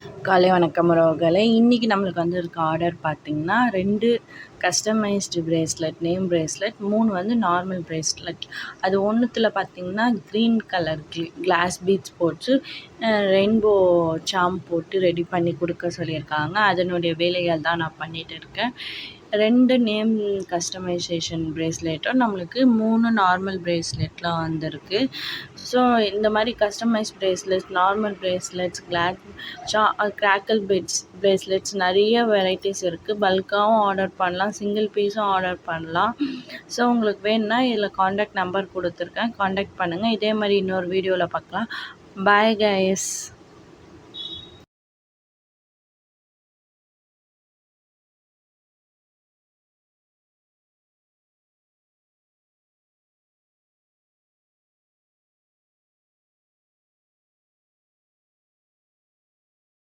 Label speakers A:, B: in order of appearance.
A: காலை வணக்கம் உறவுகளே. இன்றைக்கி நம்மளுக்கு வந்திருக்க ஆர்டர் பார்த்திங்கன்னா 2 கஸ்டமைஸ்டு பிரேஸ்லெட், நேம் பிரேஸ்லெட், 3 வந்து நார்மல் பிரேஸ்லெட். அது ஒன்றுத்தில் பார்த்திங்கன்னா க்ரீன் கலர் கிளாஸ் பீட்ஸ் போட்டு ரெயின்போ சாம் போட்டு ரெடி பண்ணி கொடுக்க சொல்லியிருக்காங்க. அதனுடைய வேலைகள் தான் நான் பண்ணிகிட்டு இருக்கேன். 2 நேம் கஸ்டமைசேஷன் பிரேஸ்லெட்டும் நம்மளுக்கு 3 நார்மல் பிரேஸ்லெட்லாம் வந்திருக்கு. ஸோ இந்த மாதிரி customize bracelets, normal bracelets, crackle beads bracelets நிறைய வெரைட்டிஸ் இருக்குது. பல்காகவும் ஆர்டர் பண்ணலாம், சிங்கிள் பீஸும் ஆர்டர் பண்ணலாம். ஸோ உங்களுக்கு வேணும்னா இதில் காண்டாக்ட் நம்பர் கொடுத்துருக்கேன், காண்டாக்ட் பண்ணுங்கள். இதே மாதிரி இன்னொரு வீடியோவில் பார்க்கலாம். Bye guys.